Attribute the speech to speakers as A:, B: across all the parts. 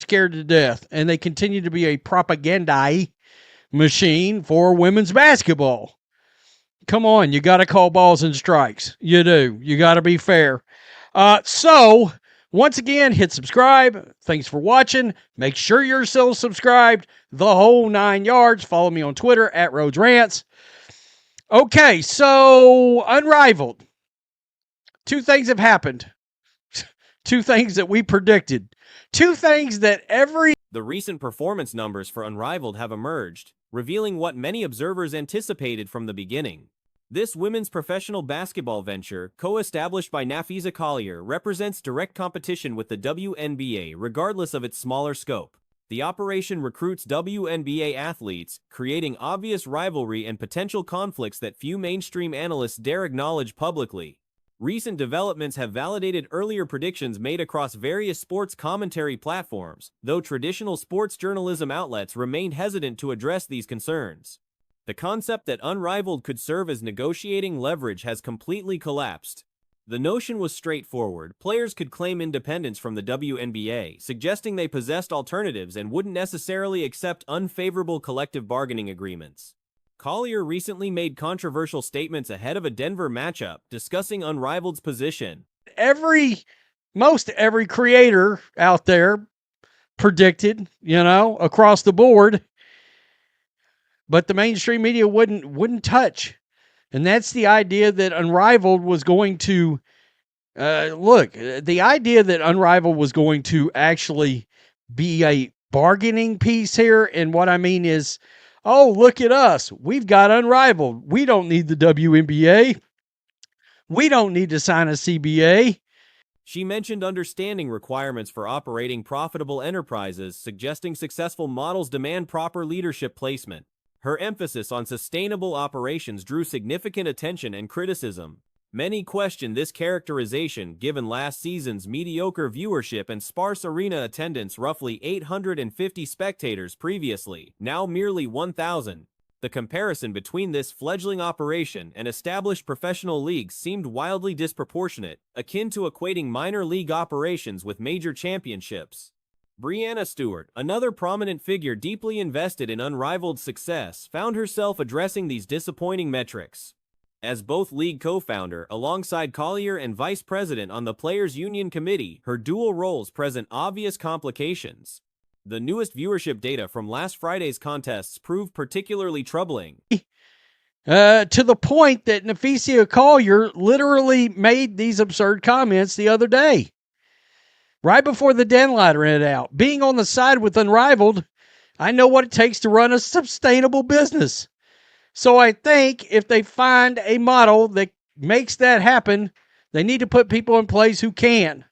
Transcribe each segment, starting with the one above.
A: scared to death, and they continue to be a propaganda machine for women's basketball. Come on, you got to call balls and strikes. You do. You got to be fair. So, once again, hit subscribe. Thanks for watching. Make sure you're still subscribed. The whole 9 yards. Follow me on Twitter at Rhodes Rants. Okay, so Unrivaled. 2 things have happened. 2 things that we predicted. 2 things that
B: The recent performance numbers for Unrivaled have emerged, revealing what many observers anticipated from the beginning. This women's professional basketball venture, co-established by Nafisa Collier, represents direct competition with the WNBA regardless of its smaller scope. The operation recruits WNBA athletes, creating obvious rivalry and potential conflicts that few mainstream analysts dare acknowledge publicly. Recent developments have validated earlier predictions made across various sports commentary platforms, though traditional sports journalism outlets remained hesitant to address these concerns. The concept that Unrivaled could serve as negotiating leverage has completely collapsed. The notion was straightforward. Players could claim independence from the WNBA, suggesting they possessed alternatives and wouldn't necessarily accept unfavorable collective bargaining agreements. Collier recently made controversial statements ahead of a Denver matchup, discussing Unrivaled's position.
A: Most every creator out there predicted, across the board, but the mainstream media wouldn't touch. And that's the idea that Unrivaled was going to the idea that Unrivaled was going to actually be a bargaining piece here. And what I mean is, oh, look at us. We've got Unrivaled. We don't need the WNBA. We don't need to sign a CBA.
B: She mentioned understanding requirements for operating profitable enterprises, suggesting successful models demand proper leadership placement. Her emphasis on sustainable operations drew significant attention and criticism. Many questioned this characterization given last season's mediocre viewership and sparse arena attendance, roughly 850 spectators previously, now merely 1,000. The comparison between this fledgling operation and established professional leagues seemed wildly disproportionate, akin to equating minor league operations with major championships. Breanna Stewart, another prominent figure deeply invested in Unrivaled's success, found herself addressing these disappointing metrics. As both league co-founder alongside Collier and vice president on the Players Union Committee, her dual roles present obvious complications. The newest viewership data from last Friday's contests proved particularly troubling.
A: To the point that Nafisa Collier literally made these absurd comments the other day, right before the deadline ran out. Being on the side with Unrivaled, I know what it takes to run a sustainable business. So I think if they find a model that makes that happen, they need to put people in place who can.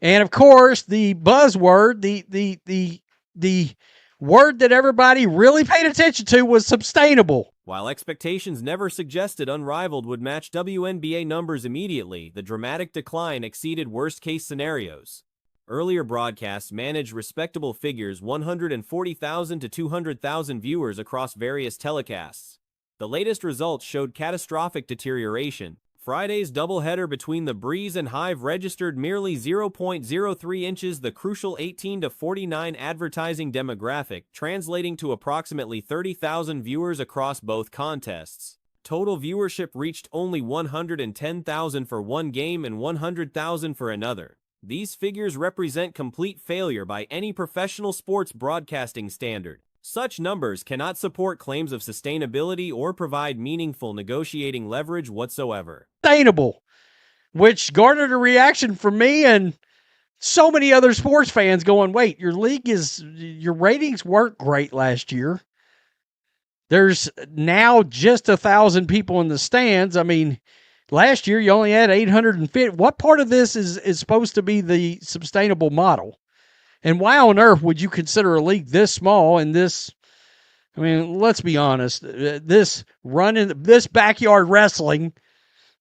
A: And of course, the buzzword, the word that everybody really paid attention to was sustainable.
B: While expectations never suggested Unrivaled would match WNBA numbers immediately, the dramatic decline exceeded worst-case scenarios. Earlier broadcasts managed respectable figures, 140,000 to 200,000 viewers across various telecasts. The latest results showed catastrophic deterioration. Friday's doubleheader between the Breeze and Hive registered merely 0.03 inches, the crucial 18 to 49 advertising demographic, translating to approximately 30,000 viewers across both contests. Total viewership reached only 110,000 for one game and 100,000 for another. These figures represent complete failure by any professional sports broadcasting standard. Such numbers cannot support claims of sustainability or provide meaningful negotiating leverage whatsoever.
A: Sustainable, which garnered a reaction from me and so many other sports fans going, wait, your ratings weren't great last year. There's now just 1,000 people in the stands. I mean, last year you only had 850. What part of this is supposed to be the sustainable model? And why on earth would you consider a league this small and this, I mean, let's be honest, this backyard wrestling,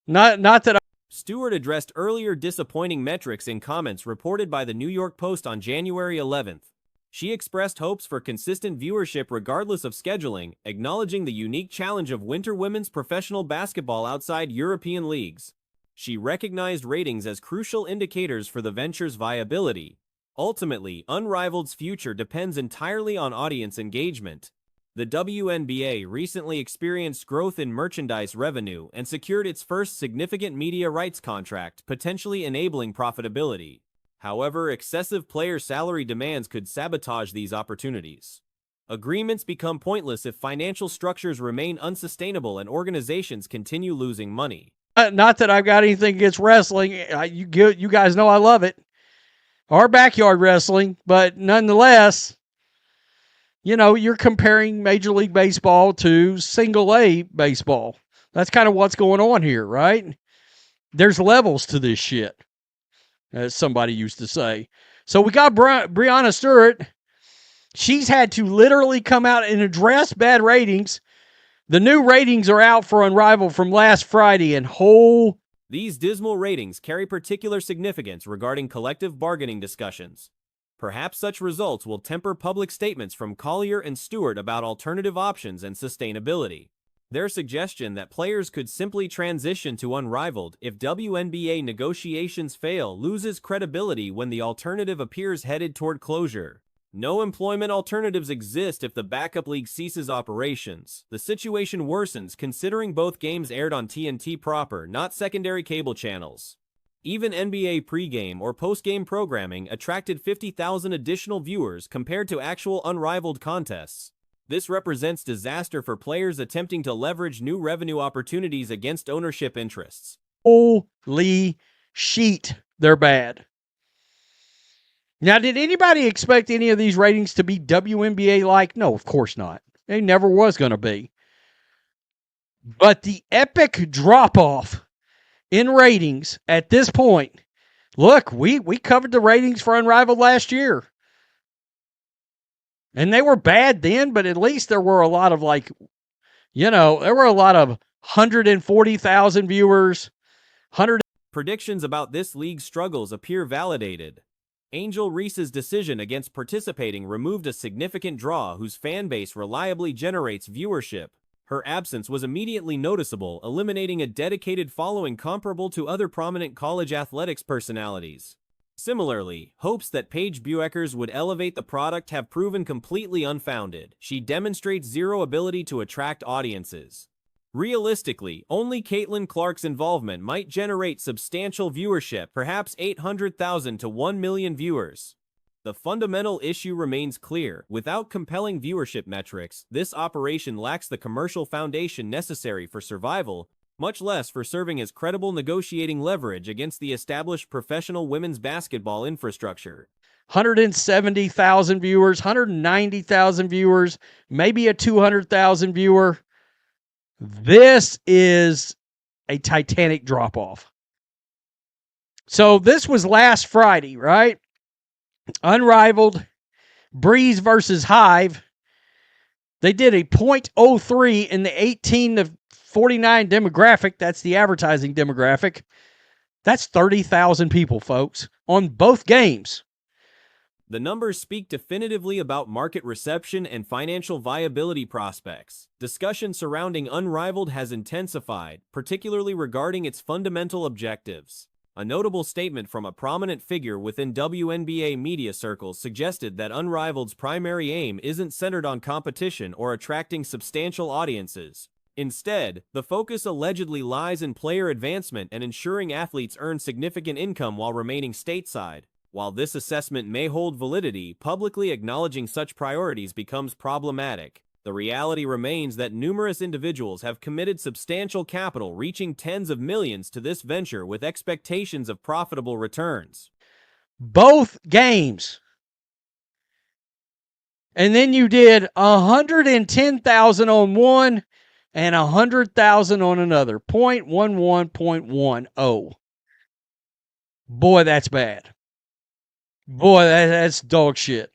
A: not that
B: Stewart addressed earlier disappointing metrics in comments reported by the New York Post on January 11th. She expressed hopes for consistent viewership regardless of scheduling, acknowledging the unique challenge of winter women's professional basketball outside European leagues. She recognized ratings as crucial indicators for the venture's viability. Ultimately, Unrivaled's future depends entirely on audience engagement. The WNBA recently experienced growth in merchandise revenue and secured its first significant media rights contract, potentially enabling profitability. However, excessive player salary demands could sabotage these opportunities. Agreements become pointless if financial structures remain unsustainable and organizations continue losing money.
A: Not that I've got anything against wrestling. You guys know I love it. Our backyard wrestling, but nonetheless, you're comparing Major League Baseball to single A baseball. That's kind of what's going on here, right? There's levels to this shit, as somebody used to say. So we got Brianna Stewart. She's had to literally come out and address bad ratings. The new ratings are out for Unrivaled from last Friday, and
B: these dismal ratings carry particular significance regarding collective bargaining discussions. Perhaps such results will temper public statements from Collier and Stewart about alternative options and sustainability. Their suggestion that players could simply transition to Unrivaled if WNBA negotiations fail loses credibility when the alternative appears headed toward closure. No employment alternatives exist if the backup league ceases operations. The situation worsens considering both games aired on TNT proper, not secondary cable channels. Even NBA pregame or postgame programming attracted 50,000 additional viewers compared to actual Unrivaled contests. This represents disaster for players attempting to leverage new revenue opportunities against ownership interests.
A: Holy shit, they're bad. Now, did anybody expect any of these ratings to be WNBA-like? No, of course not. They never was going to be. But the epic drop-off in ratings at this point, look, we covered the ratings for Unrivaled last year. And they were bad then, but at least there were a lot of there were a lot of 140,000 viewers.
B: Predictions about this league's struggles appear validated. Angel Reese's decision against participating removed a significant draw whose fan base reliably generates viewership. Her absence was immediately noticeable, eliminating a dedicated following comparable to other prominent college athletics personalities. Similarly, hopes that Paige Bueckers would elevate the product have proven completely unfounded. She demonstrates zero ability to attract audiences. Realistically, only Caitlin Clark's involvement might generate substantial viewership, perhaps 800,000 to 1 million viewers. The fundamental issue remains clear. Without compelling viewership metrics, this operation lacks the commercial foundation necessary for survival, much less for serving as credible negotiating leverage against the established professional women's basketball infrastructure.
A: 170,000 viewers, 190,000 viewers, maybe a 200,000 viewer. This is a titanic drop-off. So this was last Friday, right? Unrivaled, Breeze versus Hive. They did a .03 in the 18 to 49 demographic. That's the advertising demographic. That's 30,000 people, folks, on both games.
B: The numbers speak definitively about market reception and financial viability prospects. Discussion surrounding Unrivaled has intensified, particularly regarding its fundamental objectives. A notable statement from a prominent figure within WNBA media circles suggested that Unrivaled's primary aim isn't centered on competition or attracting substantial audiences. Instead, the focus allegedly lies in player advancement and ensuring athletes earn significant income while remaining stateside. While this assessment may hold validity, publicly acknowledging such priorities becomes problematic. The reality remains that numerous individuals have committed substantial capital reaching tens of millions to this venture with expectations of profitable returns.
A: Both games. And then you did 110,000 on one and 100,000 on another. 0.11, 0.10. Boy, that's bad. Boy, that's dog shit.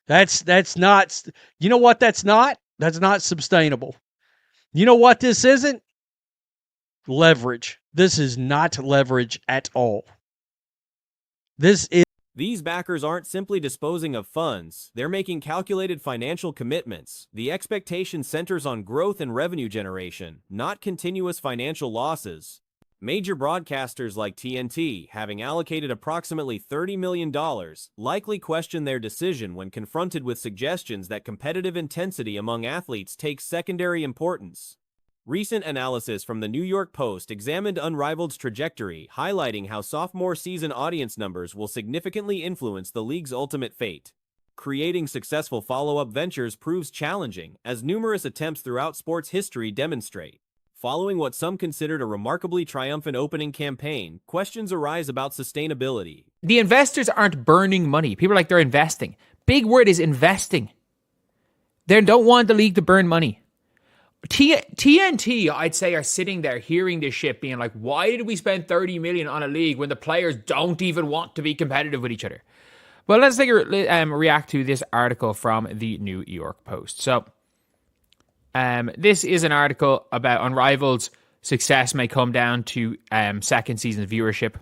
A: That's not, you know what that's not? That's not sustainable. You know what this isn't? Leverage. This is not leverage at all.
B: These backers aren't simply disposing of funds, they're making calculated financial commitments. The expectation centers on growth and revenue generation, not continuous financial losses. Major broadcasters like TNT, having allocated approximately $30 million, likely question their decision when confronted with suggestions that competitive intensity among athletes takes secondary importance. Recent analysis from the New York Post examined Unrivaled's trajectory, highlighting how sophomore season audience numbers will significantly influence the league's ultimate fate. Creating successful follow-up ventures proves challenging, as numerous attempts throughout sports history demonstrate. Following what some considered a remarkably triumphant opening campaign, questions arise about sustainability.
C: The investors aren't burning money. People are like, they're investing. Big word is investing. They don't want the league to burn money. TNT, I'd say, are sitting there hearing this shit being like, why did we spend $30 million on a league when the players don't even want to be competitive with each other? Well, let's take a react to this article from the New York Post. So, this is an article about Unrivaled's success may come down to second season viewership.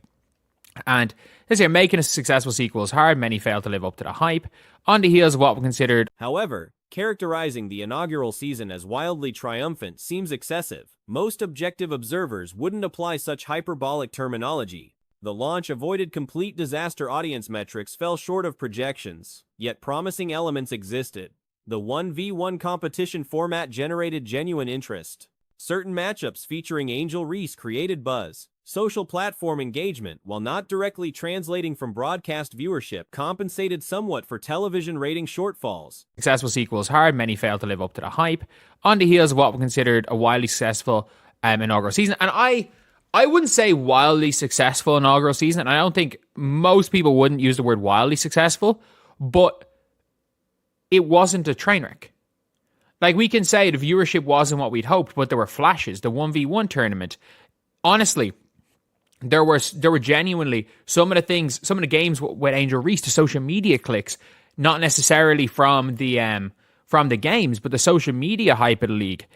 C: And this year, making a successful sequel is hard. Many fail to live up to the hype. On the heels of what we considered.
B: However, characterizing the inaugural season as wildly triumphant seems excessive. Most objective observers wouldn't apply such hyperbolic terminology. The launch avoided complete disaster. Audience metrics fell short of projections, yet promising elements existed. The 1v1 competition format generated genuine interest. Certain matchups featuring Angel Reese created buzz. Social platform engagement, while not directly translating from broadcast viewership, compensated somewhat for television rating shortfalls.
C: Successful sequel is hard. Many fail to live up to the hype. On the heels of what we considered a wildly successful inaugural season. And I wouldn't say wildly successful inaugural season. And I don't think most people wouldn't use the word wildly successful. But it wasn't a train wreck. Like, we can say the viewership wasn't what we'd hoped, but there were flashes. The 1v1 tournament. Honestly, there were genuinely some of the games with Angel Reese, the social media clicks, not necessarily from the games, but the social media hype of the league.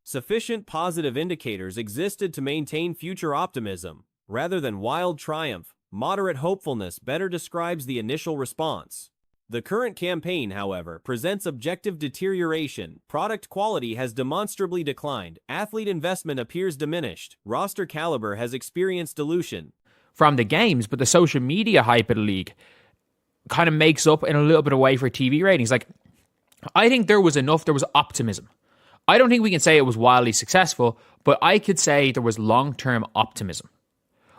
B: Sufficient positive indicators existed to maintain future optimism. Rather than wild triumph, moderate hopefulness better describes the initial response. The current campaign, however, presents objective deterioration. Product quality has demonstrably declined. Athlete investment appears diminished. Roster caliber has experienced dilution.
C: From the games, but the social media hype of the league kind of makes up in a little bit of way for TV ratings. Like, I think there was optimism. I don't think we can say it was wildly successful, but I could say there was long-term optimism.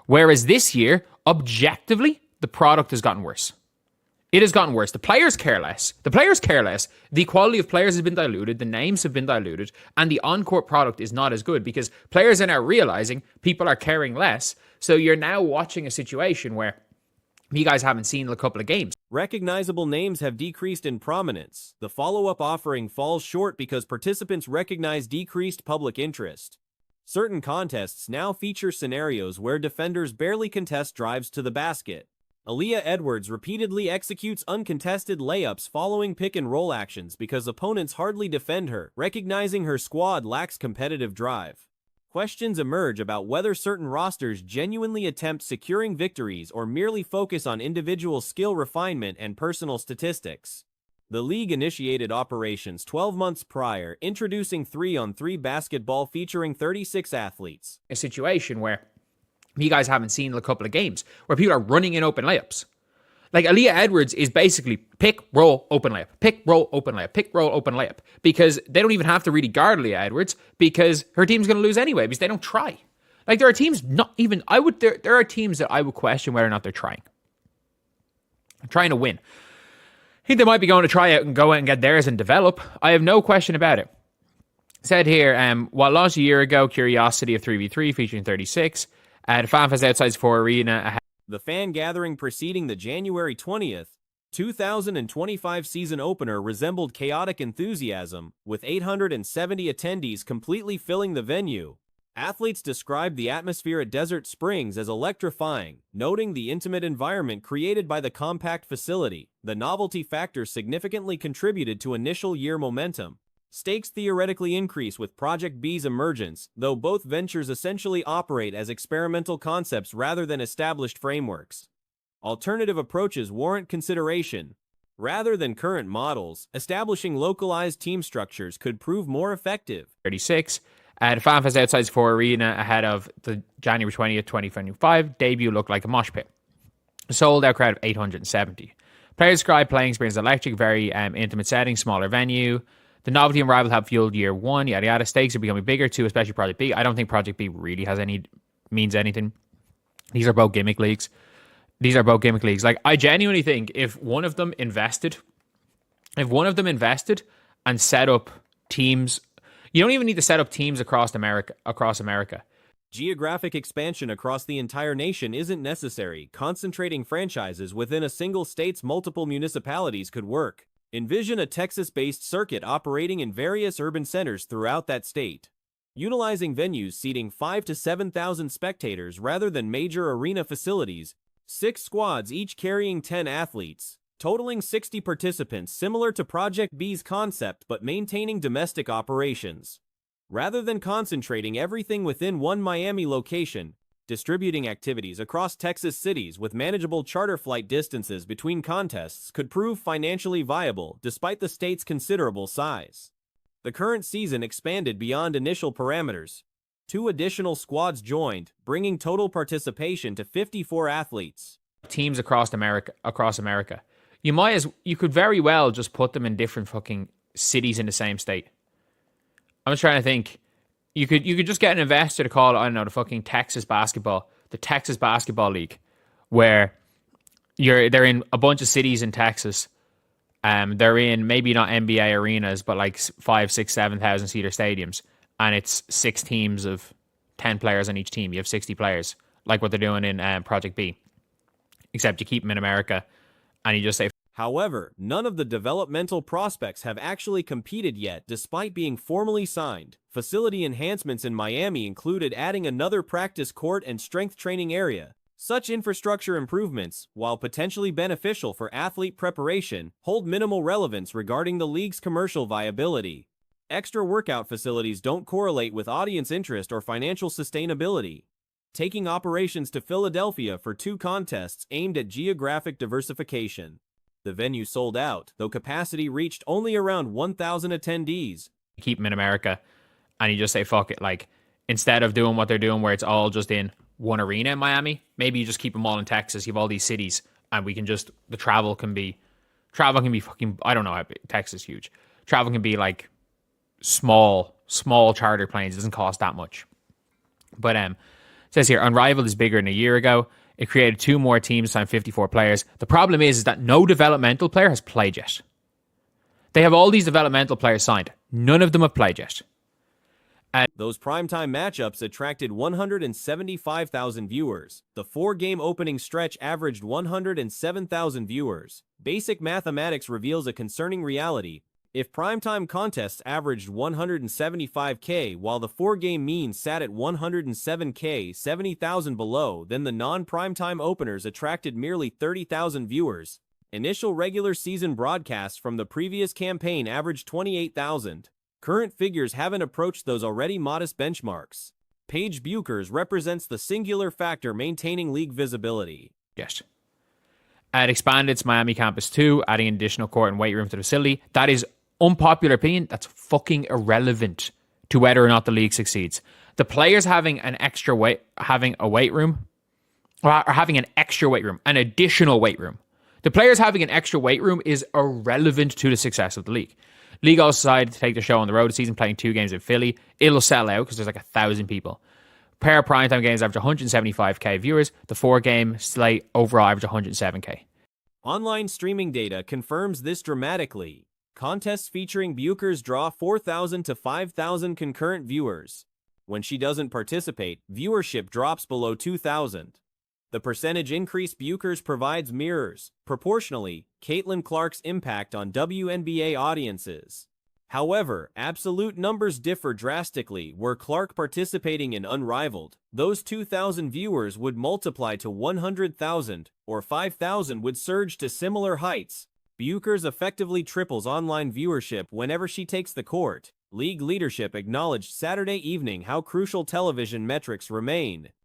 C: Whereas this year, objectively, the product has gotten worse. It has gotten worse. The players care less. The quality of players has been diluted. The names have been diluted. And the on-court product is not as good because players are now realizing people are caring less. So you're now watching a situation where you guys haven't seen a couple of games.
B: Recognizable names have decreased in prominence. The follow-up offering falls short because participants recognize decreased public interest. Certain contests now feature scenarios where defenders barely contest drives to the basket. Aaliyah Edwards repeatedly executes uncontested layups following pick-and-roll actions because opponents hardly defend her, recognizing her squad lacks competitive drive. Questions emerge about whether certain rosters genuinely attempt securing victories or merely focus on individual skill refinement and personal statistics. The league initiated operations 12 months prior, introducing 3-on-3 basketball featuring 36 athletes.
C: A situation where you guys haven't seen a couple of games where people are running in open layups. Like, Aaliyah Edwards is basically pick, roll, open layup, pick, roll, open layup, pick, roll, open layup, because they don't even have to really guard Aaliyah Edwards because her team's going to lose anyway because they don't try. Like, there are teams there are teams that I would question whether or not they're trying to win. I think they might be going to try out and go out and get theirs and develop. I have no question about it. Said here, while launched a year ago, Curiosity of 3v3 featuring 36, the FanFest outside 4 Arena.
B: The fan gathering preceding the January 20th, 2025 season opener resembled chaotic enthusiasm, with 870 attendees completely filling the venue. Athletes described the atmosphere at Desert Springs as electrifying, noting the intimate environment created by the compact facility. The novelty factor significantly contributed to initial year momentum. Stakes theoretically increase with Project B's emergence, though both ventures essentially operate as experimental concepts rather than established frameworks. Alternative approaches warrant consideration. Rather than current models, establishing localized team structures could prove more effective.
C: 36. The FanFest outside Sephora Arena ahead of the January 20th, 2025 debut looked like a mosh pit. A sold out crowd of 870. Players describe playing experience electric, very intimate setting, smaller venue. The novelty and rival have fueled year one, yada yada. Stakes are becoming bigger too, especially Project B. I don't think Project B really means anything. These are both gimmick leagues. Like, I genuinely think if one of them invested and set up teams, you don't even need to set up teams across America.
B: Geographic expansion across the entire nation isn't necessary. Concentrating franchises within a single state's multiple municipalities could work. Envision a Texas-based circuit operating in various urban centers throughout that state, utilizing venues seating 5,000 to 7,000 spectators rather than major arena facilities, 6 squads each carrying 10 athletes, totaling 60 participants, similar to Project B's concept but maintaining domestic operations. Rather than concentrating everything within one Miami location, distributing activities across Texas cities with manageable charter flight distances between contests could prove financially viable despite the state's considerable size. The current season expanded beyond initial parameters. 2 additional squads joined, bringing total participation to 54 athletes.
C: Teams across America. You could very well just put them in different fucking cities in the same state. I'm just trying to think. You could just get an investor to call it, I don't know, the Texas Basketball League, where they're in a bunch of cities in Texas. They're in maybe not NBA arenas, but like 5, 6, 7,000 seater stadiums, and it's 6 teams of 10 players on each team. You have 60 players, like what they're doing in Project B, except you keep them in America, and you just say.
B: However, none of the developmental prospects have actually competed yet despite being formally signed. Facility enhancements in Miami included adding another practice court and strength training area. Such infrastructure improvements, while potentially beneficial for athlete preparation, hold minimal relevance regarding the league's commercial viability. Extra workout facilities don't correlate with audience interest or financial sustainability. Taking operations to Philadelphia for 2 contests aimed at geographic diversification. The venue sold out, though capacity reached only around 1,000 attendees.
C: Keep them in America, and you just say, fuck it. Like, instead of doing what they're doing where it's all just in one arena in Miami, maybe you just keep them all in Texas. You have all these cities, and the travel can be fucking, I don't know, Texas is huge. Travel can be like small charter planes. It doesn't cost that much. But it says here, Unrivaled is bigger than a year ago. It created 2 more teams, signed 54 players. The problem is that no developmental player has played yet. They have all these developmental players signed. None of them have played yet.
B: Those primetime matchups attracted 175,000 viewers. The 4-game opening stretch averaged 107,000 viewers. Basic mathematics reveals a concerning reality. If primetime contests averaged 175K while the 4-game mean sat at 107K, 70,000 below, then the non-primetime openers attracted merely 30,000 viewers. Initial regular season broadcasts from the previous campaign averaged 28,000. Current figures haven't approached those already modest benchmarks. Paige Buchers represents the singular factor maintaining league visibility.
C: Yes. It expanded its Miami campus too, adding an additional court and weight room to the facility. That is unpopular opinion. That's fucking irrelevant to whether or not the league succeeds. The players having an extra having an additional weight room. The players having an extra weight room is irrelevant to the success of the league. League also decided to take the show on the road this season, playing 2 games in Philly. It'll sell out because there's like 1,000 people. Pair of primetime games average 175k viewers. The 4-game slate overall average 107k.
B: Online streaming data confirms this dramatically. Contests featuring Buchers draw 4,000 to 5,000 concurrent viewers. When she doesn't participate, viewership drops below 2,000. The percentage increase Buchers provides mirrors, proportionally, Caitlin Clark's impact on WNBA audiences. However, absolute numbers differ drastically. Were Clark participating in Unrivaled, those 2,000 viewers would multiply to 100,000, or 5,000 would surge to similar heights. Buchers effectively triples online viewership whenever she takes the court. League leadership acknowledged Saturday evening how crucial television metrics remain.